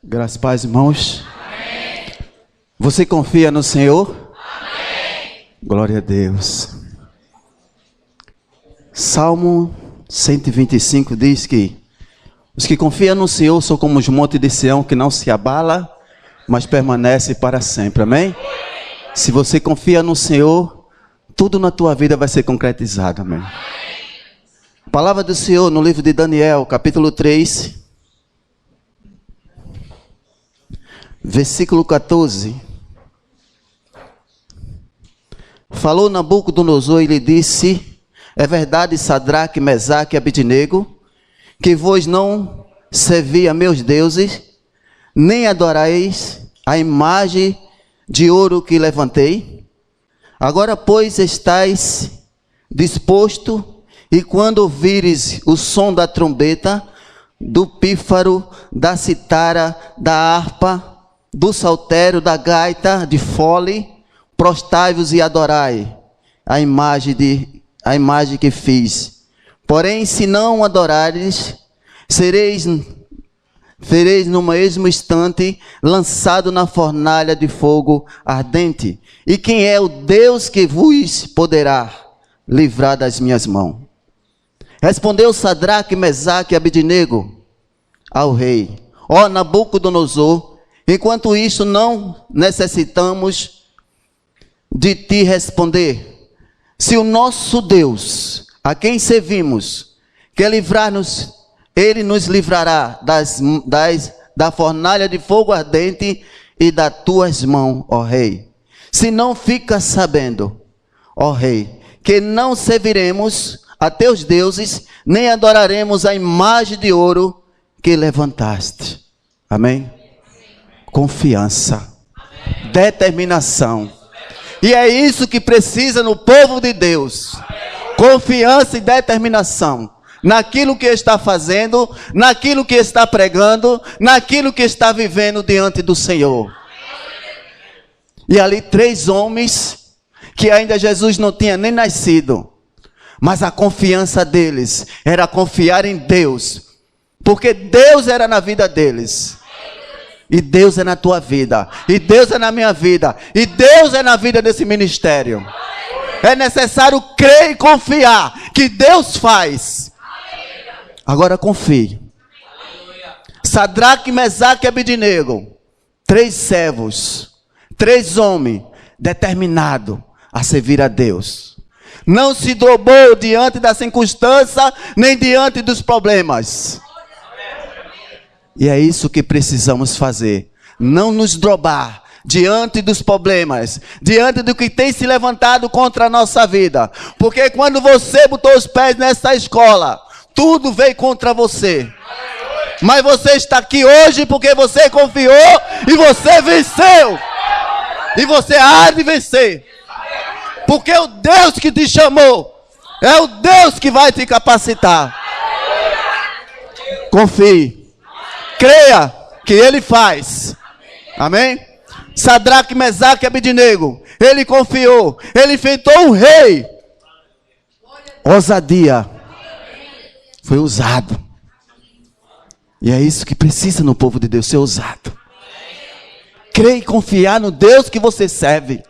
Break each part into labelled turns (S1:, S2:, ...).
S1: Graças a Deus, irmãos. Amém. Você confia no Senhor?
S2: Amém.
S1: Glória a Deus. Salmo 125 diz que os que confiam no Senhor são como os montes de Sião, que não se abala, mas permanece para sempre. Amém? Se você confia no Senhor, tudo na tua vida vai ser concretizado. Amém? A palavra do Senhor no livro de Daniel, capítulo 3, versículo 14. Falou Nabucodonosor e lhe disse: é verdade, Sadraque, Mesaque e Abednego, que vós não servi a meus deuses, nem adorais a imagem de ouro que levantei? Agora, pois, estáis disposto, e quando ouvires o som da trombeta, do pífaro, da citara, da harpa, do saltério, da gaita, de fole, prostai-vos e adorai a imagem que fiz. Porém, se não adorares, sereis no mesmo instante lançado na fornalha de fogo ardente. E quem é o Deus que vos poderá livrar das minhas mãos? Respondeu Sadraque, Mesaque e Abednego ao rei: ó Nabucodonosor, enquanto isto não necessitamos de ti responder. Se o nosso Deus, a quem servimos, quer livrar-nos, ele nos livrará da fornalha de fogo ardente e das tuas mãos, ó rei. Se não fica sabendo, ó rei, que não serviremos a teus deuses, nem adoraremos a imagem de ouro que levantaste. Amém? Confiança. Amém. Determinação. E é isso que precisa no povo de Deus. Amém. Confiança e determinação. Naquilo que está fazendo, naquilo que está pregando, naquilo que está vivendo diante do Senhor. E ali 3 homens, que ainda Jesus não tinha nem nascido, mas a confiança deles era confiar em Deus, porque Deus era na vida deles, e Deus é na tua vida, e Deus é na minha vida, e Deus é na vida desse ministério. É necessário crer e confiar que Deus faz. Agora confie. Sadraque, Mesaque e Abednego, 3 servos, 3 homens determinados a servir a Deus. Não se dobrou diante da circunstância, nem diante dos problemas. E é isso que precisamos fazer. Não nos dobrar diante dos problemas, diante do que tem se levantado contra a nossa vida. Porque quando você botou os pés nessa escola, tudo veio contra você. Mas você está aqui hoje porque você confiou e você venceu. E você há de vencer. Porque o Deus que te chamou é o Deus que vai te capacitar. Confie. Creia que Ele faz. Amém? Sadraque, Mesaque e Abednego, ele confiou. Ele enfrentou o rei. Ousadia. Foi usado. E é isso que precisa no povo de Deus, ser ousado. Crer e confiar no Deus que você serve.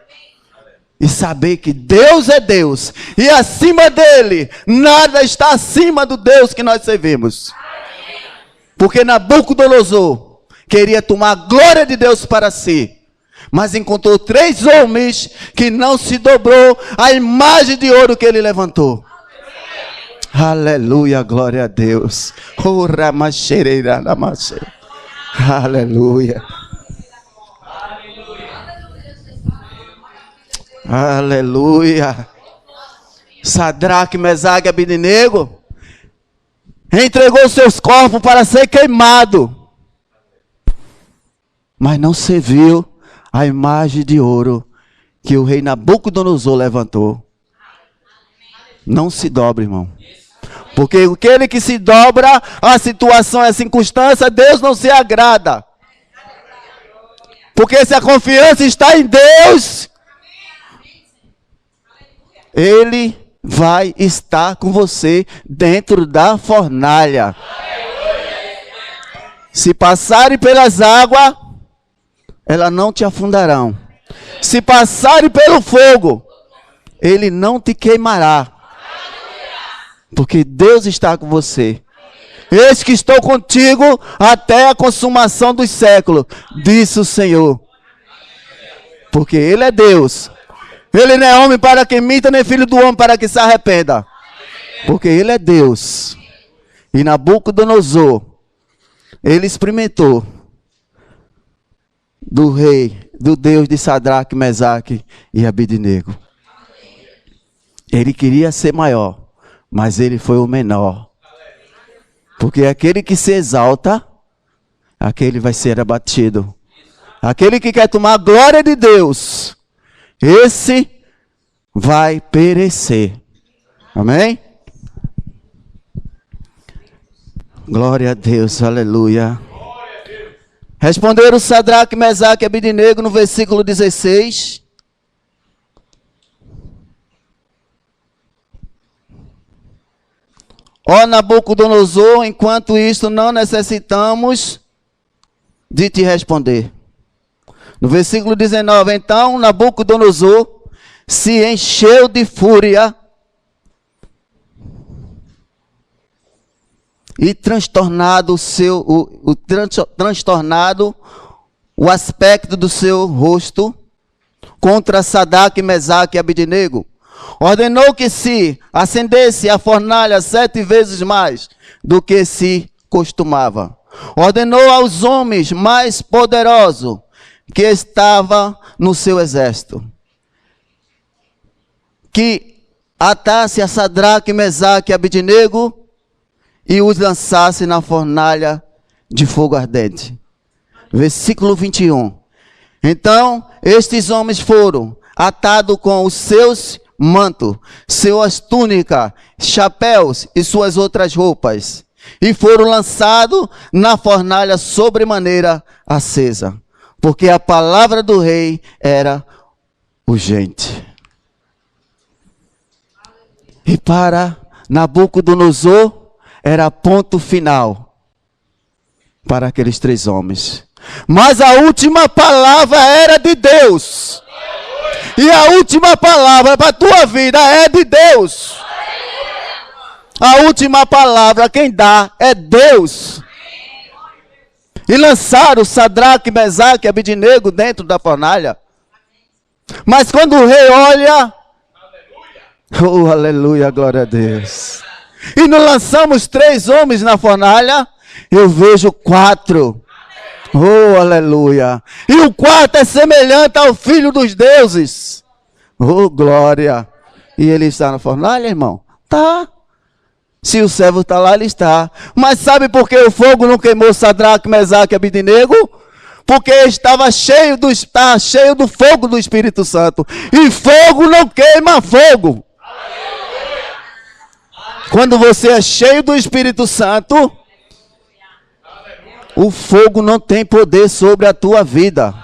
S1: E saber que Deus é Deus. E acima dele, nada está acima do Deus que nós servimos. Porque Nabucodonosor queria tomar a glória de Deus para si. Mas encontrou 3 homens que não se dobrou à imagem de ouro que ele levantou. Aleluia, glória a Deus. Aleluia. Aleluia. Sadraque, Mesaque e Abednego entregou seus corpos para ser queimado, mas não serviu a imagem de ouro que o rei Nabucodonosor levantou. Não se dobre, irmão. Porque aquele que se dobra à situação e à circunstância, Deus não se agrada. Porque se a confiança está em Deus, Ele vai estar com você dentro da fornalha. Se passarem pelas águas, elas não te afundarão. Se passarem pelo fogo, ele não te queimará. Porque Deus está com você. Eis que estou contigo até a consumação dos séculos, disse o Senhor. Porque Ele é Deus. Ele não é homem para que minta, nem filho do homem para que se arrependa. Porque Ele é Deus. E Nabucodonosor, ele experimentou do rei, do Deus de Sadraque, Mesaque e Abednego. Ele queria ser maior, mas ele foi o menor. Porque aquele que se exalta, aquele vai ser abatido. Aquele que quer tomar a glória de Deus, esse vai perecer. Amém? Glória a Deus, aleluia. Responderam Sadraque, Mesaque e Abednego no versículo 16. Ó Nabucodonosor, enquanto isto não necessitamos de te responder. No versículo 19, então Nabucodonosor se encheu de fúria e transtornado o aspecto do seu rosto contra Sadraque, Mesaque e Abednego. Ordenou que se acendesse a fornalha 7 vezes mais do que se costumava. Ordenou aos homens mais poderosos que estavam no seu exército que atasse a Sadraque, Mesaque e Abednego e os lançasse na fornalha de fogo ardente. Versículo 21. Então, estes homens foram atados com os seus mantos, suas túnicas, chapéus e suas outras roupas, e foram lançados na fornalha sobremaneira acesa, porque a palavra do rei era urgente. E para Nabucodonosor, era ponto final para aqueles 3 homens. Mas a última palavra era de Deus. E a última palavra para a tua vida é de Deus. A última palavra quem dá é Deus. E lançaram Sadraque, Mesaque e Abednego dentro da fornalha. Mas quando o rei olha, oh, aleluia, glória a Deus. E nós lançamos 3 homens na fornalha, eu vejo 4. Oh, aleluia. E o 4 é semelhante ao filho dos deuses. Oh, glória. E ele está na fornalha, irmão? Tá. Se o servo está lá, ele está. Mas sabe por que o fogo não queimou Sadraque, Mesaque e Abednego? Porque estava cheio do fogo do Espírito Santo. E fogo não queima fogo. Quando você é cheio do Espírito Santo, o fogo não tem poder sobre a tua vida.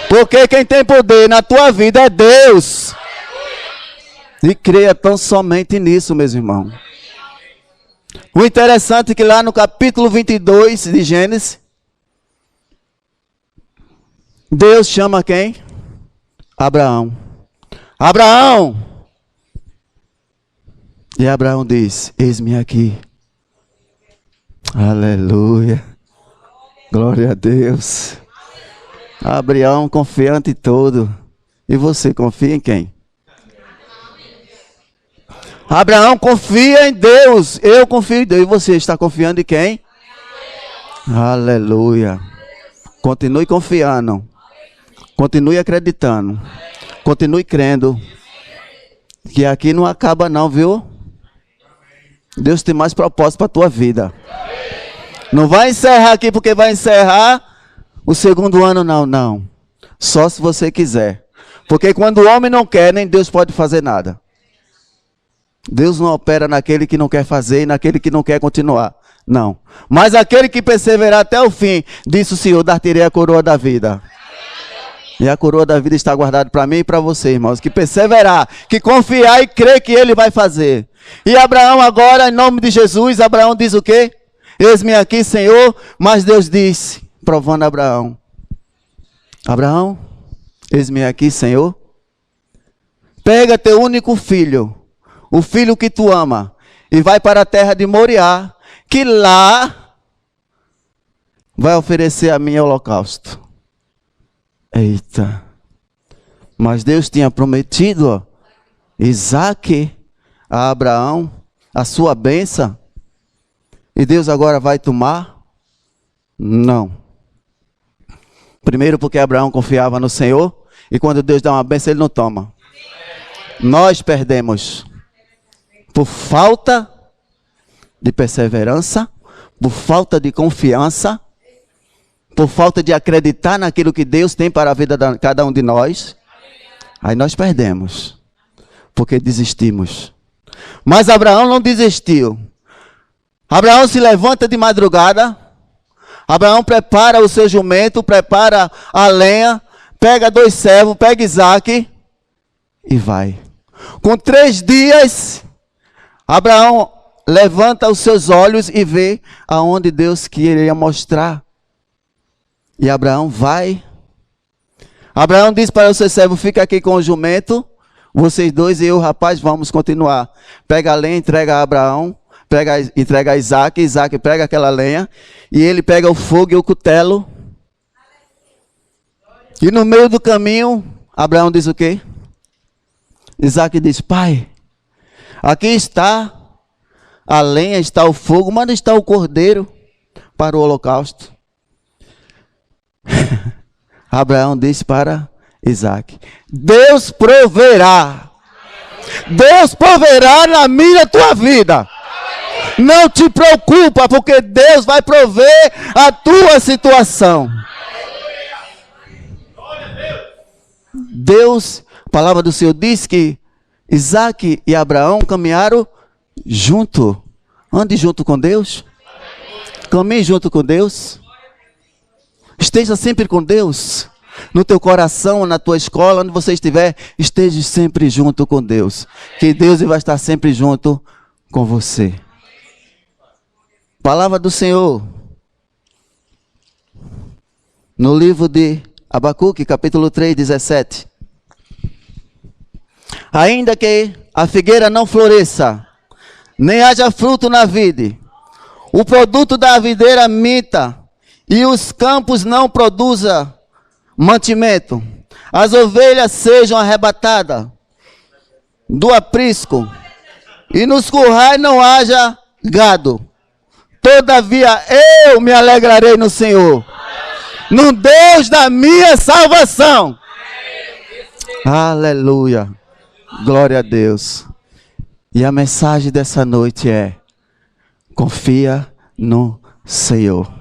S1: Porque quem tem poder na tua vida é Deus. E creia tão somente nisso, meus irmãos. O interessante é que lá no capítulo 22 de Gênesis, Deus chama quem? Abraão. Abraão! E Abraão diz, eis-me aqui. Aleluia. Glória a Deus. Abraão confiante em todo. E você confia em quem? Abraão confia em Deus. Eu confio em Deus. E você está confiando em quem? Aleluia. Continue confiando. Continue acreditando. Continue crendo. Que aqui não acaba não, viu? Deus tem mais propósito para a tua vida. Não vai encerrar aqui porque vai encerrar o 2º ano, não. Só se você quiser. Porque quando o homem não quer, nem Deus pode fazer nada. Deus não opera naquele que não quer fazer e naquele que não quer continuar. Não. Mas aquele que perseverar até o fim, disse o Senhor, dar-te-ei a coroa da vida. E a coroa da vida está guardada para mim e para você, irmãos. Que perseverar, que confiar e crer que Ele vai fazer. E Abraão agora, em nome de Jesus, Abraão diz o quê? Eis-me aqui, Senhor. Mas Deus disse, provando Abraão: Abraão, eis-me aqui, Senhor. Pega teu único filho, o filho que tu ama, e vai para a terra de Moriá, que lá vai oferecer a mim holocausto. Eita! Mas Deus tinha prometido Isaque a Abraão, a sua bênção. E Deus agora vai tomar? Não. Primeiro porque Abraão confiava no Senhor, e quando Deus dá uma bênção, ele não toma. Nós perdemos por falta de perseverança, por falta de confiança, por falta de acreditar naquilo que Deus tem para a vida de cada um de nós. Aí nós perdemos, porque desistimos. Mas Abraão não desistiu. Abraão se levanta de madrugada. Abraão prepara o seu jumento, prepara a lenha, pega 2 servos, pega Isaque e vai. Com 3 dias, Abraão levanta os seus olhos e vê aonde Deus queria mostrar. E Abraão vai. Abraão diz para o seu servo: fica aqui com o jumento, vocês dois e eu, rapaz, vamos continuar. Pega a lenha, entrega a Abraão, entrega a Isaque, Isaque pega aquela lenha, e ele pega o fogo e o cutelo. E no meio do caminho, Abraão diz o quê? Isaque diz: pai, aqui está a lenha, está o fogo, mas onde está o cordeiro para o holocausto? Abraão disse para Isaque: Deus proverá. Deus proverá na minha e tua vida. Não te preocupa, porque Deus vai prover a tua situação. Deus, a palavra do Senhor diz que Isaque e Abraão caminharam junto. Ande junto com Deus. Caminhe junto com Deus. Esteja sempre com Deus. No teu coração, na tua escola, onde você estiver, esteja sempre junto com Deus. Que Deus vai estar sempre junto com você. Palavra do Senhor. No livro de Abacuque, capítulo 3, 17. Ainda que a figueira não floresça, nem haja fruto na vide, o produto da videira minta, e os campos não produzam mantimento, as ovelhas sejam arrebatadas do aprisco, e nos currais não haja gado, todavia eu me alegrarei no Senhor, no Deus da minha salvação. Aleluia, glória a Deus. E a mensagem dessa noite é: confia no Senhor,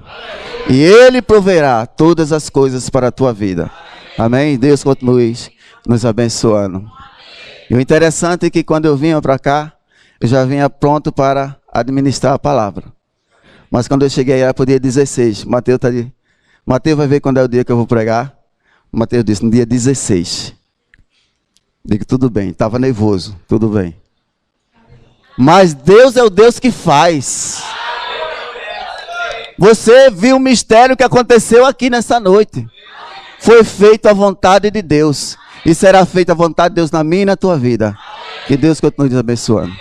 S1: e Ele proverá todas as coisas para a tua vida. Amém? Deus continue nos abençoando. E o interessante é que quando eu vinha para cá, eu já vinha pronto para administrar a palavra. Mas quando eu cheguei era para o dia 16. Mateus está ali. Mateus vai ver quando é o dia que eu vou pregar. Mateus disse: no dia 16. Digo: tudo bem. Estava nervoso. Tudo bem. Mas Deus é o Deus que faz. Você viu o mistério que aconteceu aqui nessa noite. Foi feita a vontade de Deus. E será feita a vontade de Deus na minha e na tua vida. Que Deus continue te abençoando.